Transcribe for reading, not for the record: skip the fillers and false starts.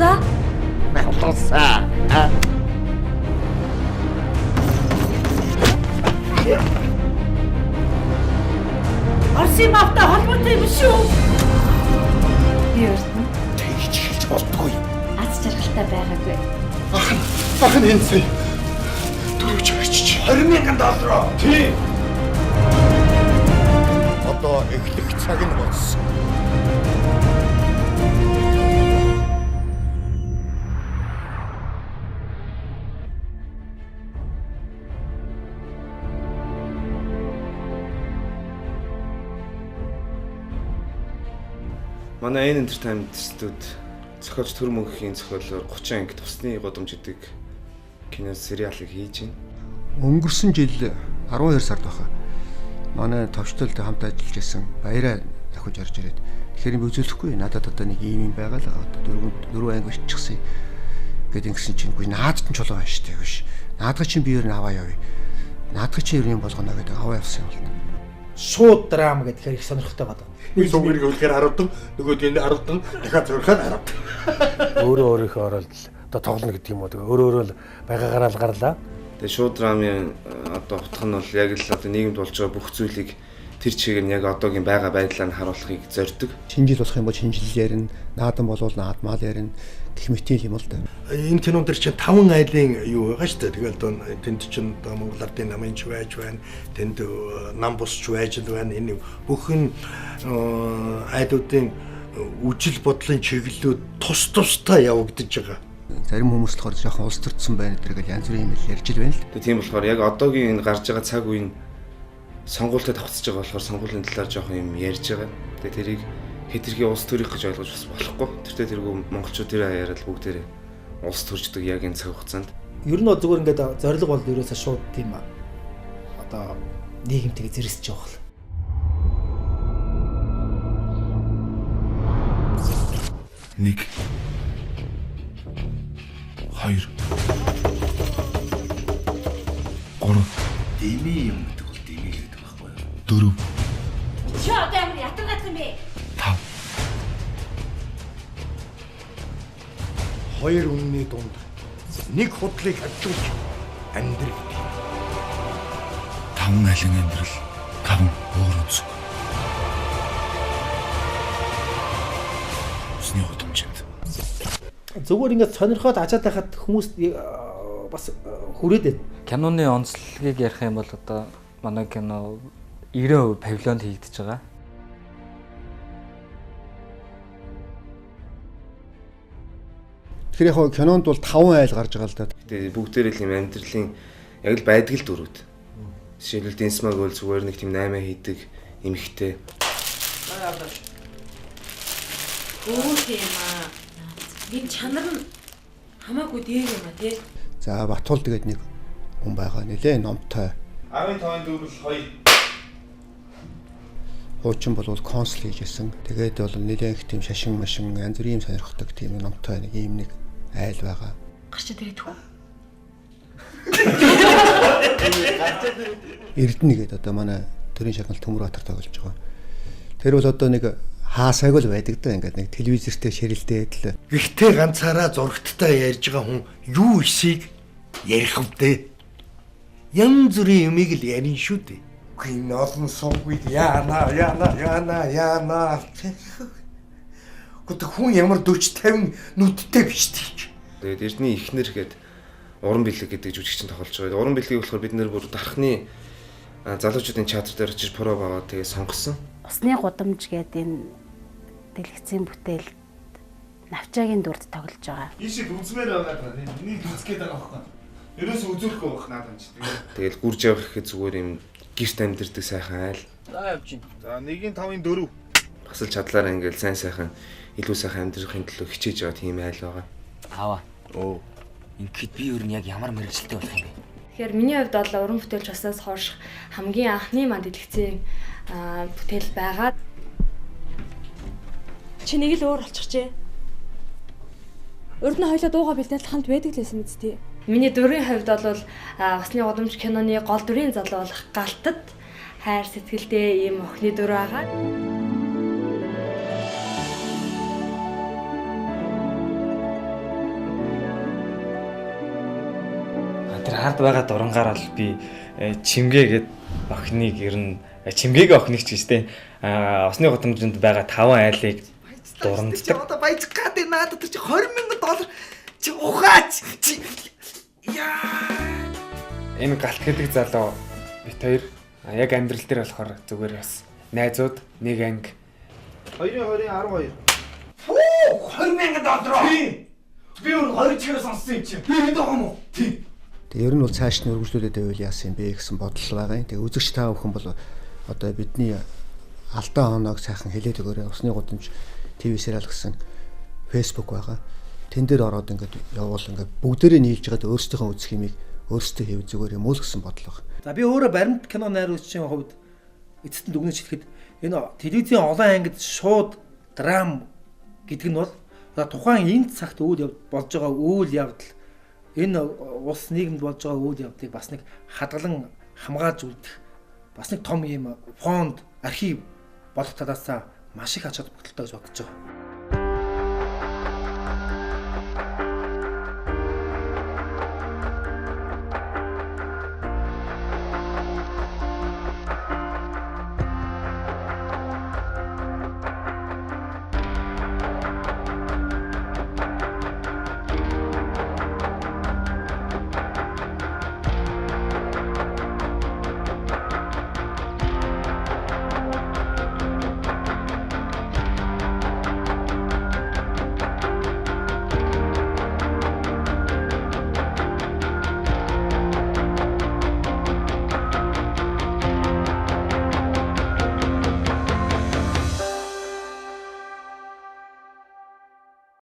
За. Ялуусаа. Орсын мавтай холбоотой юм шүү. Би өртөн. Тэгж хэлж болдгүй. Аз жаргалтай байгаагүй. Ах нь энэ сая. Дөрөв чигч 20,000 доллар. Тийм. Одоо эхлэх цаг нь болсон. Манай энэ entertainment студ зохиолч Төр мөнхийн зохиолоор 30 анги тусны гудамж гэдэг кино сериалыг хийж байна. Өнгөрсөн жил 12 сард баха. Манай товчлолд хамт ажиллаж байсан баяраа давхиж орж ирээд тэгэхээр би үзүүлэхгүй надад одоо нэг ийм юм байгаа л байгаа. Одоо дөрөв анги биччихсэн гэдэг ингэсэн чинь үгүй наадад нь чулуу байна штэ биш. Наадах чинь би ер нь аваа явъя. Наадах чинь ер нь болгоно гэдэг аваа явсан юм байна. Шууд драма гэхээр их сонирхолтой байна. Би сүмгэрийг үлэхээр 10 нөгөөд энэ 10 дахиад зурхаад 10. Өөрөө өөрийнхөө оролдол одоо тоглоно гэдэг юм уу. Тэгээ өөрөө л байгаагаараа л гарлаа. Тэгээ шууд драмын одоо утга нь бол яг л одоо нийгэмд болж байгаа бүх зүйлийг тэр чигээр нь яг одоогийн байгаа байдлаар нь харуулахыг зорддог. Шинжил болох юм бол шинжил ярина, наадан болвол наадмал ярина гэх мэт юм л да. Энэ кинон дээр чинь 5 айлын юу байгаа шүү дээ. Тэгэл одоо тэнд чинь одоо Монгол Ардын намын ч байж байна. Тэнд нам бусч байж байна. Энэ бүх нь айлуудын үжил бодлын чиглэлүүд тус тустай явагдаж байгаа. Зарим хүмүүс болохоор жоохон улс төрсөн байна гэдэг янз бүрийн юм ярьж л байна л. Тэгээ тийм болохоор яг одоогийн энэ гарч байгаа цаг үеийн сонгуультай тавцж байгаа болохоор сонгуулийн талаар жоохон юм ярьж байгаа. Тэгээ тэрийг хэтэрхий улс төрөх гэж ойлгож бас болохгүй. Тэртээ тэргүй монголчууд тэр аяараа л бүгдээрээ улс төрждөг яг энэ цаг хугацаанд. Ер нь бол зүгээр ингээд зориг бол ерөөсөө шууд тийм одоо нийгэмтэйг зэрэгсэж явах. 1 2 3 дими юм гэдэг бол дими л гэдэг байхгүй юу? 4 Чи одоо ямар ятгацсан бэ? 5 2 үнний дунд нэг худлыг хавчуулж амьдрал. 5 айлын амьдрал 5 өөр үнсэг. Усны удамжинд. Зүгээр ингээд сонирхоод ажаад байхад хүмүүс бас хүрээд байна. Киноны онцлогийг ярих юм бол одоо манай кино 90% павильонд хийгдэж байгаа. Тэгэхээр яг кинонд бол 5 айл гарч байгаа л да. Тэгээ бүгдээрээ л юм амьдралын яг л байдаг л дөрүүд. Жишээлбэл Денсмаг бол зүгээр нэг тийм 8 хийдэг эмэгтэй. Өөх юм аа. Энэ чанар нь хамаагүй дээр юм аа тий. За Батуул тэгээд нэг хүн байгаа нэлээ номтой. 15-ын дөрвөл 2. Хуучин бол консул хийжсэн. Тэгээд бол нэлээ их тийм шашин машин янз бүрийн сонирхдаг тийм номтой нэг ийм нэг айл байгаа. Гарч ирээд хөө. Эрдэнэ гэдэг одоо манай төрийн шагнал Төмөрбаатар тоглож байгаа. Тэр бол одоо нэг хаасайг л байдаг да ингээд нэг телевизэртэй ширэлдээд л. Гэхдээ ганцаараа зурагттай ярьж байгаа хүн юу эсийг ярих вдэ. Янз бүрийн юмыг л ярин шүү дээ. Гин олон сувгүйд яана. Гүт хүн ямар 40-50 нүдтэй биш тийч. Тэгээд Эрдэнэ ихнэр гээд уран бэлэг гэдэг жүжигчин тоглож байгаа. Уран бэлгийг болохоор бид нэр бүр дархны залуучуудын театр дээр очиж пров аваад тэгээ сонгосон. Усны гудамж гэдэг энэ дэлгэцийн бүтээл навчаагийн дүрд тоглож байгаа. Ийшээ үзмээр байгаа даа. Энийг үзгээд байгаа байхгүй. Ерөөс үзүүлэхгүй байх надад ч тэгээ. Тэгэл гүрж явах гэхэд зүгээр юм гэрт амьдэрдэг сайхан айл. За явж гин. За 1-5-ын 4. Бас л чадлаараа ингээл сайн сайхан илүү сайхан амьдрахын төлөө хичээж байгаа тийм айл байгаа. Аваа. Оо. Ингээд би ер нь яг ямар мэрэгчлээ болох юм бэ? Тэгэхээр миний хувьд бол уран бүтээлч баснаас хойш хамгийн анхны манд дэлгэцийн бүтээл байгаа. Чи нэг л өөр болчихжээ. Урд нь хоёлоо дуугаа бэлдээд хамт байдаг л байсан мэт тий. Миний дүрийн хувьд бол Усны гудамж киноны гол дүрийн залуу болох Галтад хайр сэтгэлтэй ийм охины дүр байгаа. Хард байгаа дурангаар бол би чимгээгээд охиныг ер нь чимгээгийн охиныг ч гэжтэй Осны гудамжинд байгаа 5 айлыг дуранддаг. Одоо баяжих гэдэг надад чи $20,000 чи ухаач. Яа. Энэ галт гэдэг залуу бит хоёр яг амьдрал дээр болохоор зүгээр бас найзууд нэг анги 2012. $20,000. Би өөр 20 чигээр сонссон юм чи. Би хэд байгаа юм уу? Тийм. Тэгээ ер нь бол цааш нь өргөжлүүлээд байвал яасан бэ гэсэн бодол байгаа юм. Тэгээ үзэгч та бүхэн бол одоо бидний алдаа оноог сайхан хэлээд өгөөрэй. Усны гудамж ТV сериал гэсэн Facebook байгаа. Тэн дээр ороод ингээд явуул ингээд бүгдээрээ нийлж байгаад өөрсдийнхөө үзэх юмыг өөрсдөө хийв зүгээр юм уу гэсэн бодол байна. За би өөрөө баримт кино найруулагчийн хувьд эцэст нь дүгнэж хэлэхэд энэ телевизийн олон ангид шууд драм гэдэг нь бол тухайн энэ цагт үйл болж байгаа үйл явдал энэ улс нийгэмд болж байгаа үйл явдлыг бас нэг хадгалан хамгаалж үлдэх бас нэг том юм фонд архив болох талаас маш их ач холбогдолтой гэж бодож байгаа.